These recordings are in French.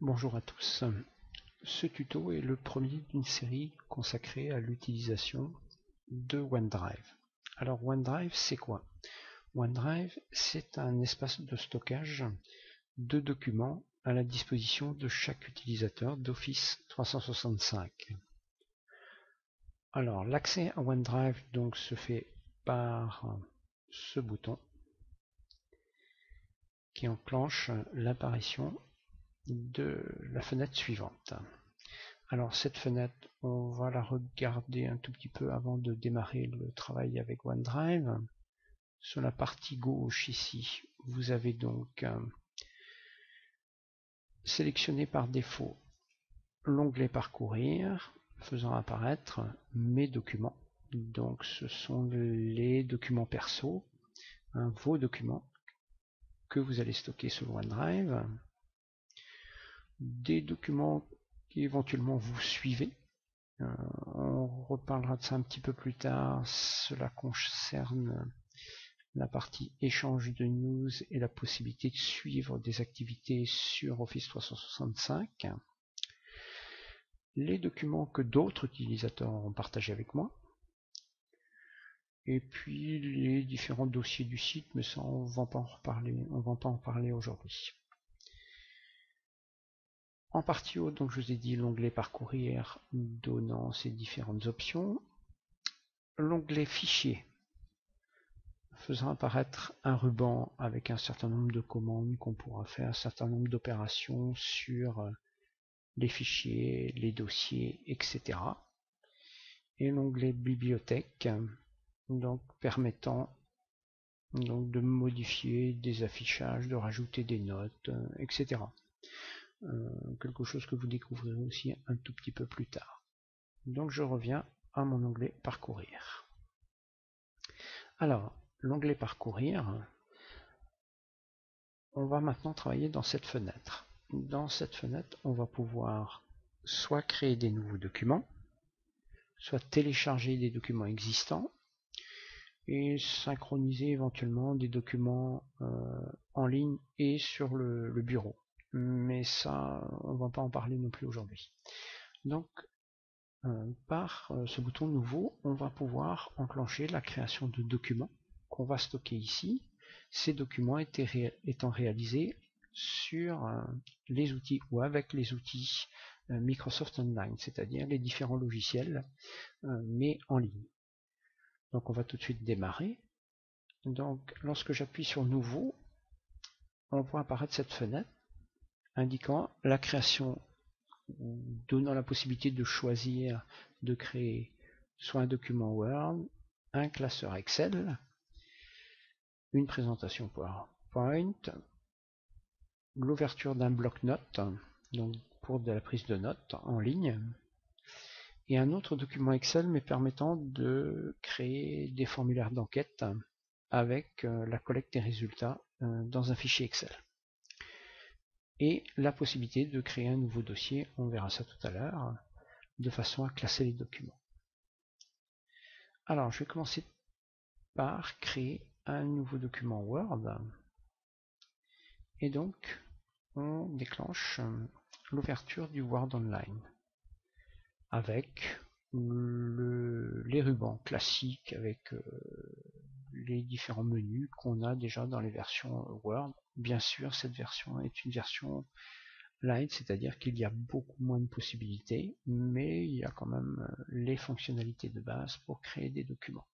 Bonjour à tous. Ce tuto est le premier d'une série consacrée à l'utilisation de OneDrive. Alors OneDrive, c'est quoi? OneDrive, c'est un espace de stockage de documents à la disposition de chaque utilisateur d'Office 365. Alors l'accès à OneDrive donc se fait par ce bouton qui enclenche l'apparition de la fenêtre suivante. Alors cette fenêtre, on va la regarder un tout petit peu avant de démarrer le travail avec OneDrive. Sur la partie gauche ici, vous avez donc sélectionné par défaut l'onglet Parcourir, faisant apparaître mes documents. Donc ce sont les documents perso, vos documents que vous allez stocker sur OneDrive, des documents qui éventuellement vous suivez. On reparlera de ça un petit peu plus tard. Cela concerne la partie échange de news et la possibilité de suivre des activités sur Office 365. Les documents que d'autres utilisateurs ont partagés avec moi. Et puis les différents dossiers du site, mais ça on va pas en parler aujourd'hui. En partie haute, donc je vous ai dit l'onglet Parcourir donnant ces différentes options. L'onglet Fichier faisant apparaître un ruban avec un certain nombre de commandes qu'on pourra faire, un certain nombre d'opérations sur les fichiers, les dossiers, etc. Et l'onglet Bibliothèque, donc permettant donc de modifier des affichages, de rajouter des notes, etc. Quelque chose que vous découvrirez aussi un tout petit peu plus tard. Donc je reviens à mon onglet Parcourir. Alors, l'onglet Parcourir, on va maintenant travailler dans cette fenêtre. Dans cette fenêtre, on va pouvoir soit créer des nouveaux documents, soit télécharger des documents existants et synchroniser éventuellement des documents en ligne et sur le bureau. Mais ça, on ne va pas en parler non plus aujourd'hui. Donc, par ce bouton nouveau, on va pouvoir enclencher la création de documents qu'on va stocker ici. Ces documents étant réalisés sur les outils ou avec les outils Microsoft Online, c'est-à-dire les différents logiciels mais en ligne. Donc on va tout de suite démarrer. Donc lorsque j'appuie sur nouveau, on voit apparaître cette fenêtre indiquant la création, donnant la possibilité de choisir de créer soit un document Word, un classeur Excel, une présentation PowerPoint, l'ouverture d'un bloc-notes, donc pour de la prise de notes en ligne, et un autre document Excel mais permettant de créer des formulaires d'enquête avec la collecte des résultats dans un fichier Excel. Et la possibilité de créer un nouveau dossier, on verra ça tout à l'heure, de façon à classer les documents. Alors je vais commencer par créer un nouveau document Word. Et donc on déclenche l'ouverture du Word Online avec les rubans classiques avec les différents menus qu'on a déjà dans les versions Word. Bien sûr, cette version est une version light, c'est-à-dire qu'il y a beaucoup moins de possibilités, mais il y a quand même les fonctionnalités de base pour créer des documents.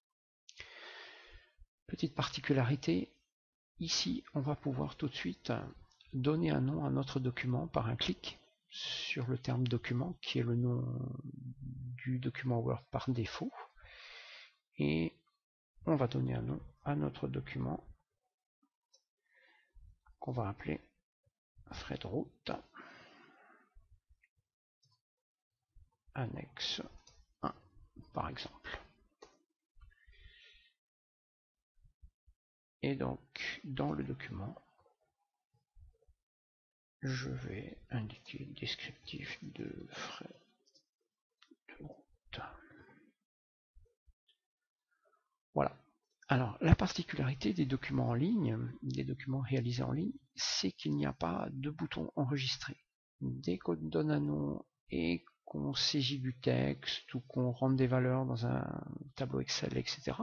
Petite particularité, ici on va pouvoir tout de suite donner un nom à notre document par un clic sur le terme document qui est le nom du document Word par défaut, et on va donner un nom à notre document qu'on va appeler frais de route annexe 1 par exemple. Et donc dans le document je vais indiquer le descriptif de frais de route. Voilà. Alors la particularité des documents en ligne, des documents réalisés en ligne, c'est qu'il n'y a pas de bouton enregistrer. dès qu'on donne un nom et qu'on saisit du texte ou qu'on rentre des valeurs dans un tableau Excel, etc.,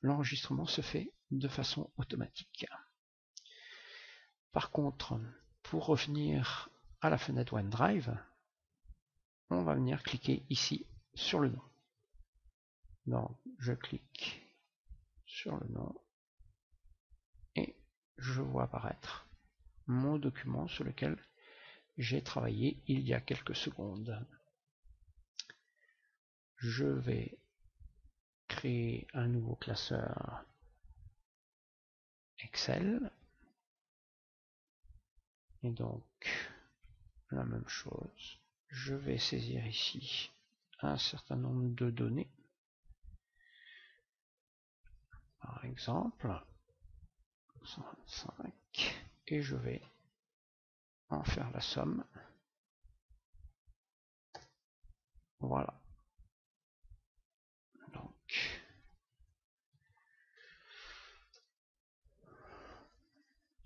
l'enregistrement se fait de façon automatique. Par contre, pour revenir à la fenêtre OneDrive, on va venir cliquer ici sur le nom. Donc je clique sur le nom et je vois apparaître mon document sur lequel j'ai travaillé il y a quelques secondes. Je vais créer un nouveau classeur Excel et donc la même chose, je vais saisir ici un certain nombre de données, par exemple 125, et je vais en faire la somme. Voilà. Donc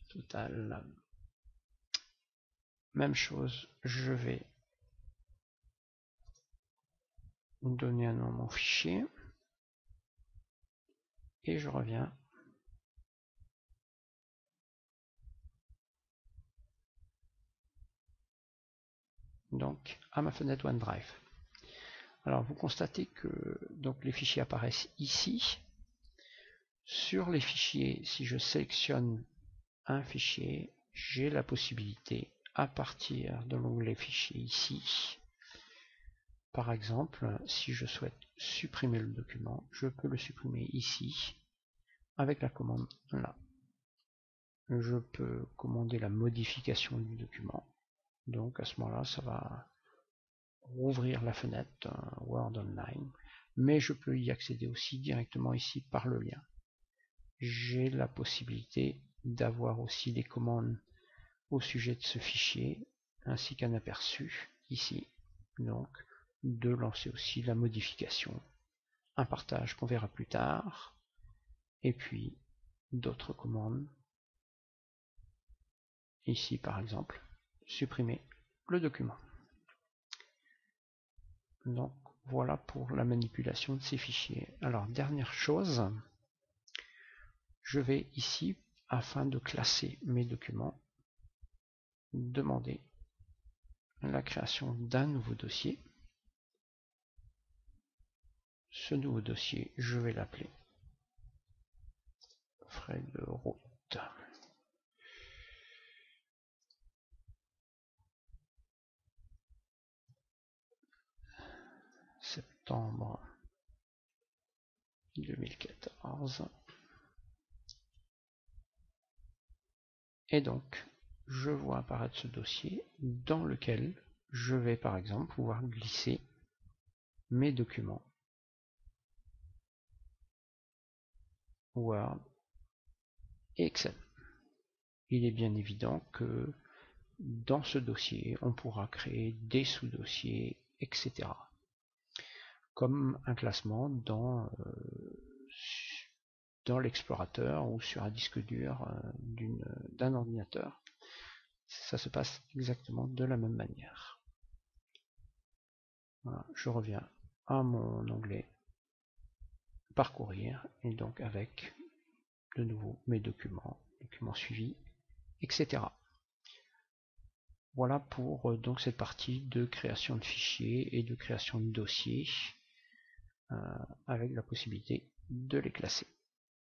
total, même chose, je vais donner un nom à mon fichier et je reviens donc à ma fenêtre OneDrive. Alors vous constatez que donc les fichiers apparaissent ici. Sur les fichiers, si je sélectionne un fichier, j'ai la possibilité à partir de l'onglet fichier ici. Par exemple, si je souhaite supprimer le document, je peux le supprimer ici avec la commande là. Je peux commander la modification du document. Donc à ce moment-là, ça va rouvrir la fenêtre Word Online, mais je peux y accéder aussi directement ici par le lien. J'ai la possibilité d'avoir aussi des commandes au sujet de ce fichier, ainsi qu'un aperçu ici, donc de lancer aussi la modification, un partage qu'on verra plus tard, et puis d'autres commandes, ici par exemple, supprimer le document. Donc voilà pour la manipulation de ces fichiers. Alors dernière chose, je vais ici, afin de classer mes documents, demander la création d'un nouveau dossier. Ce nouveau dossier, je vais l'appeler frais de route. Septembre 2014. Et donc, je vois apparaître ce dossier dans lequel je vais par exemple pouvoir glisser mes documents Word et Excel. Il est bien évident que dans ce dossier, on pourra créer des sous-dossiers, etc. Comme un classement dans l'explorateur ou sur un disque dur d'un ordinateur. Ça se passe exactement de la même manière. Voilà, je reviens à mon onglet parcourir et donc avec de nouveau mes documents suivis, etc. Voilà pour donc cette partie de création de fichiers et de création de dossiers avec la possibilité de les classer.